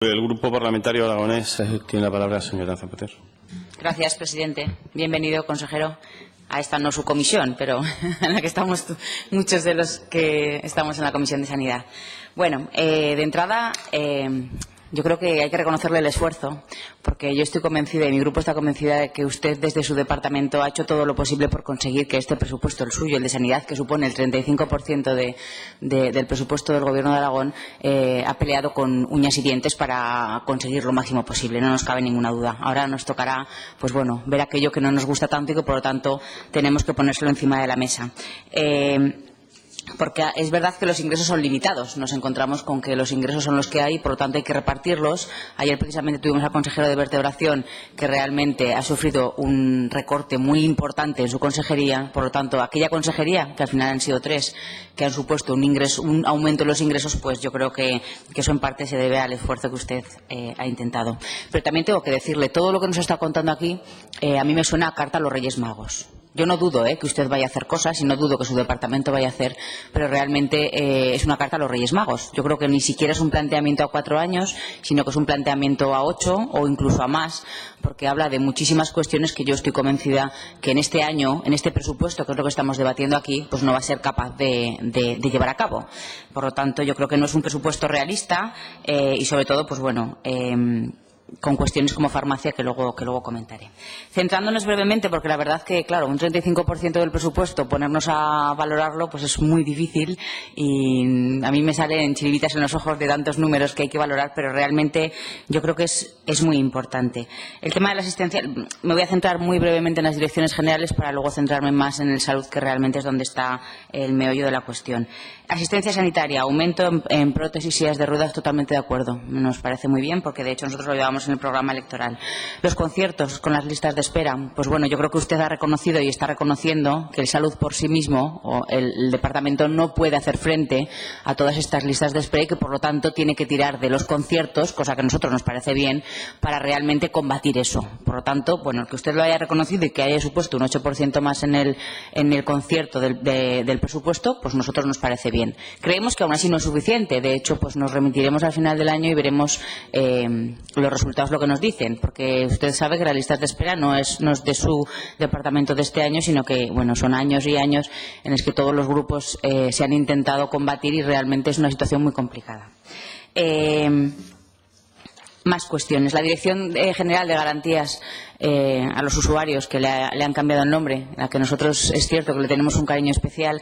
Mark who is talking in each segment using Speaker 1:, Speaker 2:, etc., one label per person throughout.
Speaker 1: El Grupo Parlamentario Aragonés tiene la palabra, señora Zapater.
Speaker 2: Gracias, presidente. Bienvenido, consejero, a esta no su comisión, pero en la que estamos muchos de los que estamos en la Comisión de Sanidad. Bueno, de entrada, yo creo que hay que reconocerle el esfuerzo, porque yo estoy convencida y mi grupo está convencida de que usted desde su departamento ha hecho todo lo posible por conseguir que este presupuesto, el suyo, el de Sanidad, que supone el 35% del presupuesto del Gobierno de Aragón, ha peleado con uñas y dientes para conseguir lo máximo posible. No nos cabe ninguna duda. Ahora nos tocará, pues bueno, ver aquello que no nos gusta tanto y que, por lo tanto, tenemos que ponérselo encima de la mesa. Porque es verdad que los ingresos son limitados. Nos encontramos con que los ingresos son los que hay y, por lo tanto, hay que repartirlos. Ayer, precisamente, tuvimos al consejero de Vertebración, que realmente ha sufrido un recorte muy importante en su consejería. Por lo tanto, aquella consejería, que al final han sido 3, que han supuesto un aumento en los ingresos, pues yo creo que eso en parte se debe al esfuerzo que usted ha intentado. Pero también tengo que decirle, todo lo que nos está contando aquí, a mí me suena a carta a los Reyes Magos. Yo no dudo que usted vaya a hacer cosas y no dudo que su departamento vaya a hacer, pero realmente es una carta a los Reyes Magos. Yo creo que ni siquiera es un planteamiento a 4 años, sino que es un planteamiento a 8 o incluso a más, porque habla de muchísimas cuestiones que yo estoy convencida que en este año, en este presupuesto, que es lo que estamos debatiendo aquí, pues no va a ser capaz de llevar a cabo. Por lo tanto, yo creo que no es un presupuesto realista y, sobre todo, pues bueno, con cuestiones como farmacia que luego comentaré. Centrándonos brevemente, porque la verdad que, claro, un 35% del presupuesto, ponernos a valorarlo, pues es muy difícil y a mí me salen chiribitas en los ojos de tantos números que hay que valorar, pero realmente yo creo que es muy importante. El tema de la asistencia, me voy a centrar muy brevemente en las direcciones generales para luego centrarme más en el salud, que realmente es donde está el meollo de la cuestión. Asistencia sanitaria, aumento en prótesis y sillas de ruedas, totalmente de acuerdo. Nos parece muy bien, porque de hecho nosotros lo llevamos en el programa electoral. Los conciertos con las listas de espera, pues bueno, yo creo que usted ha reconocido y está reconociendo que el salud por sí mismo o el departamento no puede hacer frente a todas estas listas de espera y que, por lo tanto, tiene que tirar de los conciertos, cosa que a nosotros nos parece bien, para realmente combatir eso. Por lo tanto, bueno, que usted lo haya reconocido y que haya supuesto un 8% más en el concierto del presupuesto, pues a nosotros nos parece bien. Creemos que aún así no es suficiente. De hecho, pues nos remitiremos al final del año y veremos los resultados, lo que nos dicen, porque usted sabe que las listas de espera no es de su departamento de este año, sino que, bueno, son años y años en los que todos los grupos se han intentado combatir y realmente es una situación muy complicada. Más cuestiones. La Dirección General de Garantías a los usuarios, que le han cambiado el nombre, a que nosotros es cierto que le tenemos un cariño especial,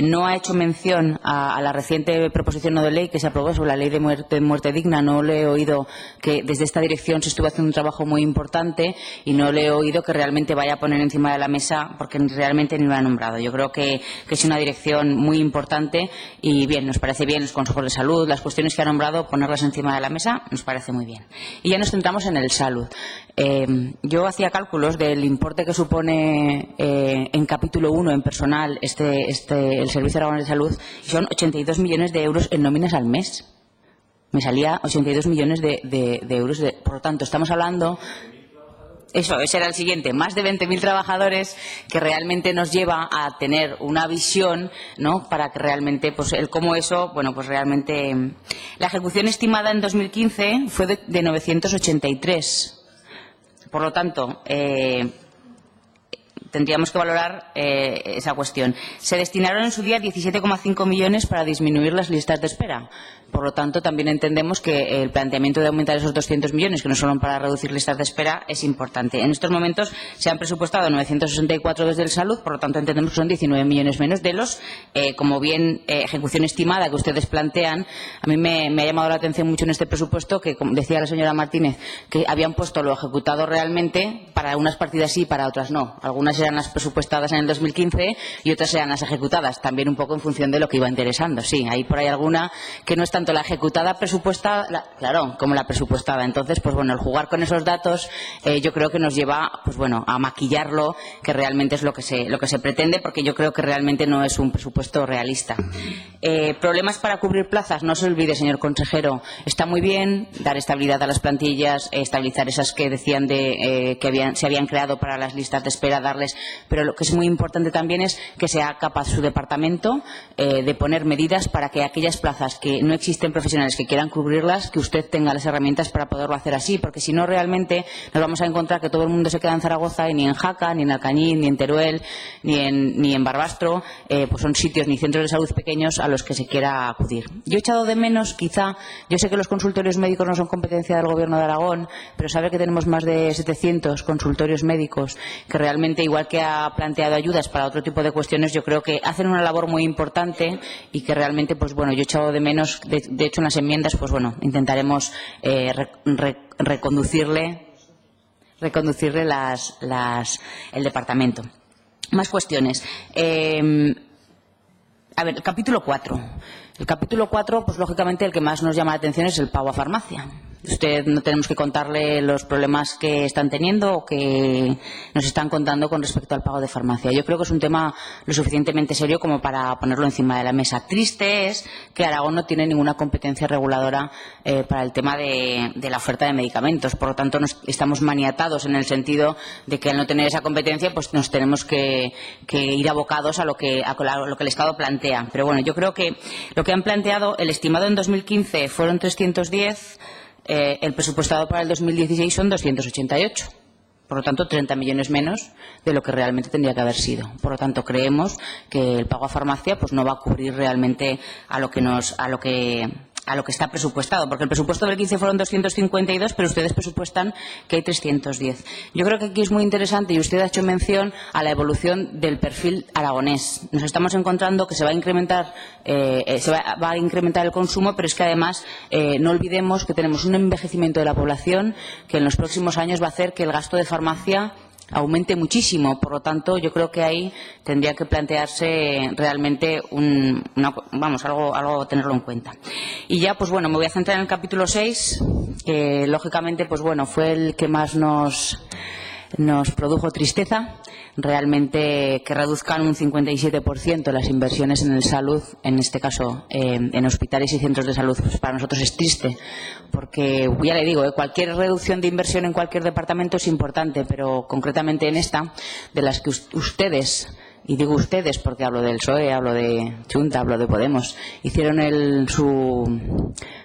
Speaker 2: no ha hecho mención a la reciente proposición no de ley que se aprobó sobre la ley de muerte digna. No le he oído que desde esta dirección se estuvo haciendo un trabajo muy importante y no le he oído que realmente vaya a poner encima de la mesa, porque realmente ni lo ha nombrado. Yo creo que es una dirección muy importante y bien, nos parece bien los consejos de salud, las cuestiones que ha nombrado, ponerlas encima de la mesa, nos parece muy bien. Y ya nos centramos en el salud. Yo hacía cálculos del importe que supone en capítulo 1 en personal el Servicio Aragonés de Salud, y son 82 millones de euros en nóminas al mes. Me salía 82 millones de euros. Por lo tanto, estamos hablando... Ese era el siguiente, más de 20.000 trabajadores, que realmente nos lleva a tener una visión, ¿no?, para que realmente, pues el cómo eso, bueno, pues realmente... La ejecución estimada en 2015 fue de 983. Por lo tanto, tendríamos que valorar esa cuestión. Se destinaron en su día 17,5 millones para disminuir las listas de espera. Por lo tanto, también entendemos que el planteamiento de aumentar esos 200 millones, que no son para reducir listas de espera, es importante. En estos momentos se han presupuestado 964 desde el salud, por lo tanto entendemos que son 19 millones menos de los, como bien, ejecución estimada que ustedes plantean. A mí me ha llamado la atención mucho en este presupuesto que, como decía la señora Martínez, que habían puesto lo ejecutado realmente para unas partidas sí y para otras no. Algunas eran las presupuestadas en el 2015 y otras eran las ejecutadas, también un poco en función de lo que iba interesando. Sí, hay por ahí alguna que no es tanto la ejecutada presupuestada, claro, como la presupuestada. Entonces, pues bueno, el jugar con esos datos yo creo que nos lleva, pues bueno, a maquillarlo, que realmente es lo que se pretende, porque yo creo que realmente no es un presupuesto realista. Problemas para cubrir plazas, no se olvide, señor consejero, está muy bien dar estabilidad a las plantillas, estabilizar esas que decían que se habían creado para las listas de espera, darles, pero lo que es muy importante también es que sea capaz su departamento de poner medidas para que aquellas plazas que no existen existen profesionales que quieran cubrirlas, que usted tenga las herramientas para poderlo hacer así, porque si no realmente nos vamos a encontrar que todo el mundo se queda en Zaragoza y ni en Jaca, ni en Alcañiz, ni en Teruel, ni en Barbastro, pues son sitios ni centros de salud pequeños a los que se quiera acudir. Yo he echado de menos, quizá, yo sé que los consultorios médicos no son competencia del Gobierno de Aragón, pero sabe que tenemos más de 700 consultorios médicos que realmente, igual que ha planteado ayudas para otro tipo de cuestiones, yo creo que hacen una labor muy importante y que realmente, pues bueno, yo he echado de menos, de hecho en las enmiendas, pues bueno, intentaremos reconducirle el departamento. Más cuestiones. A ver, el capítulo 4. El capítulo 4, pues lógicamente el que más nos llama la atención es el pago a farmacia. Usted no tenemos que contarle los problemas que están teniendo o que nos están contando con respecto al pago de farmacia. Yo creo que es un tema lo suficientemente serio como para ponerlo encima de la mesa. Triste es que Aragón no tiene ninguna competencia reguladora para el tema de la oferta de medicamentos. Por lo tanto, estamos maniatados en el sentido de que al no tener esa competencia, pues nos tenemos que ir abocados a lo que el Estado plantea. Pero bueno, yo creo que lo que han planteado, el estimado en 2015 fueron 310, el presupuestado para el 2016 son 288. Por lo tanto, 30 millones menos de lo que realmente tendría que haber sido. Por lo tanto, creemos que el pago a farmacia pues no va a cubrir realmente a lo que está presupuestado, porque el presupuesto del 15 fueron 252, pero ustedes presupuestan que hay 310. Yo creo que aquí es muy interesante, y usted ha hecho mención a la evolución del perfil aragonés. Nos estamos encontrando que se va a incrementar el consumo, pero es que además no olvidemos que tenemos un envejecimiento de la población que en los próximos años va a hacer que el gasto de farmacia aumente muchísimo. Por lo tanto, yo creo que ahí tendría que plantearse realmente algo tenerlo en cuenta. Y ya, pues bueno, me voy a centrar en el capítulo 6, que lógicamente, pues bueno, fue el que más nos produjo tristeza. Realmente que reduzcan un 57% las inversiones en salud, en este caso en hospitales y centros de salud, pues para nosotros es triste, porque ya le digo, cualquier reducción de inversión en cualquier departamento es importante, pero concretamente en esta, de las que ustedes, y digo ustedes porque hablo del PSOE, hablo de Junta, hablo de Podemos, hicieron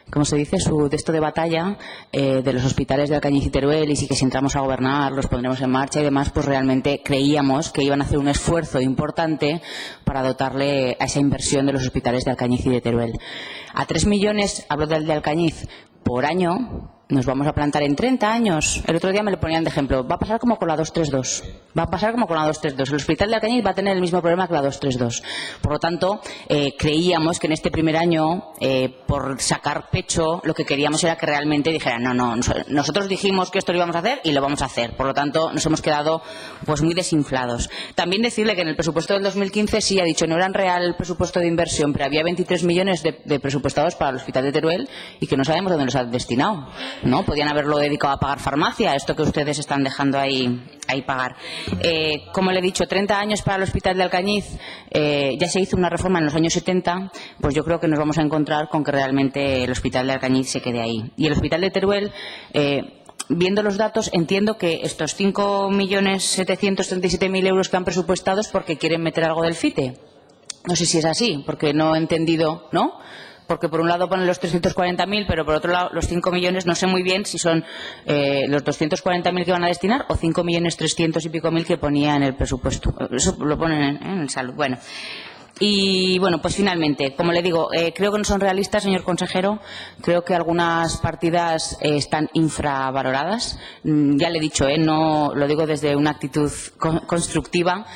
Speaker 2: ¿cómo se dice? Su texto de batalla de los hospitales de Alcañiz y Teruel, y sí que si entramos a gobernar los pondremos en marcha y demás, pues realmente creíamos que iban a hacer un esfuerzo importante para dotarle a esa inversión de los hospitales de Alcañiz y de Teruel. A 3 millones, hablo del de Alcañiz, por año, nos vamos a plantar en 30 años. El otro día me lo ponían de ejemplo. Va a pasar como con la 232. Va a pasar como con la 232. El hospital de Alcañiz va a tener el mismo problema que la 232. Por lo tanto, creíamos que en este primer año, por sacar pecho, lo que queríamos era que realmente dijeran, no, nosotros dijimos que esto lo íbamos a hacer y lo vamos a hacer. Por lo tanto, nos hemos quedado pues muy desinflados. También decirle que en el presupuesto del 2015 sí ha dicho, no era en real el presupuesto de inversión, pero había 23 millones de presupuestados para el hospital de Teruel y que no sabemos dónde los han destinado. ¿No? Podían haberlo dedicado a pagar farmacia, esto que ustedes están dejando ahí pagar. Como le he dicho, 30 años para el hospital de Alcañiz, ya se hizo una reforma en los años 70, pues yo creo que nos vamos a encontrar con que realmente el hospital de Alcañiz se quede ahí. Y el hospital de Teruel, viendo los datos, entiendo que estos 5.737.000 euros que han presupuestado es porque quieren meter algo del FITE. No sé si es así, porque no he entendido, ¿no? Porque por un lado ponen los 340.000, pero por otro lado los 5 millones, no sé muy bien si son los 240.000 que van a destinar o 5.300.000 y pico que ponía en el presupuesto. Eso lo ponen en el salud. Bueno. Y bueno, pues finalmente, como le digo, creo que no son realistas, señor consejero. Creo que algunas partidas están infravaloradas. Ya le he dicho, no lo digo desde una actitud constructiva.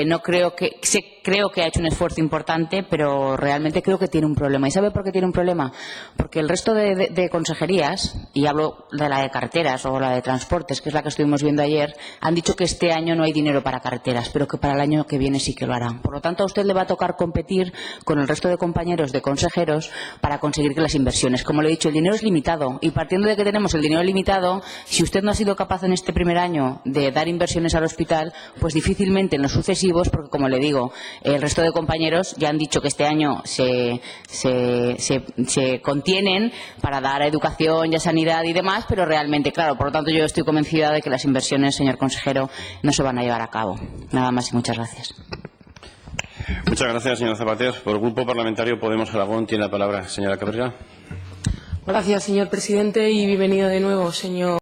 Speaker 2: No creo que creo que ha hecho un esfuerzo importante, pero realmente creo que tiene un problema. ¿Y sabe por qué tiene un problema? Porque el resto de consejerías, y hablo de la de carreteras o la de transportes, que es la que estuvimos viendo ayer, han dicho que este año no hay dinero para carreteras, pero que para el año que viene sí que lo harán. Por lo tanto, a usted le va a tocar competir con el resto de compañeros de consejeros para conseguir que las inversiones. Como le he dicho, el dinero es limitado, y partiendo de que tenemos el dinero limitado, si usted no ha sido capaz en este primer año de dar inversiones al hospital, pues difícilmente en los sucesivos, porque como le digo, el resto de compañeros ya han dicho que este año se contienen para dar a educación y a sanidad y demás, pero realmente, claro, por lo tanto yo estoy convencida de que las inversiones, señor consejero, no se van a llevar a cabo. Nada más y muchas gracias.
Speaker 1: Muchas gracias, señora Zapatero. Por el Grupo Parlamentario Podemos Aragón tiene la palabra señora Cabrera.
Speaker 3: Gracias, señor presidente, y bienvenido de nuevo, señor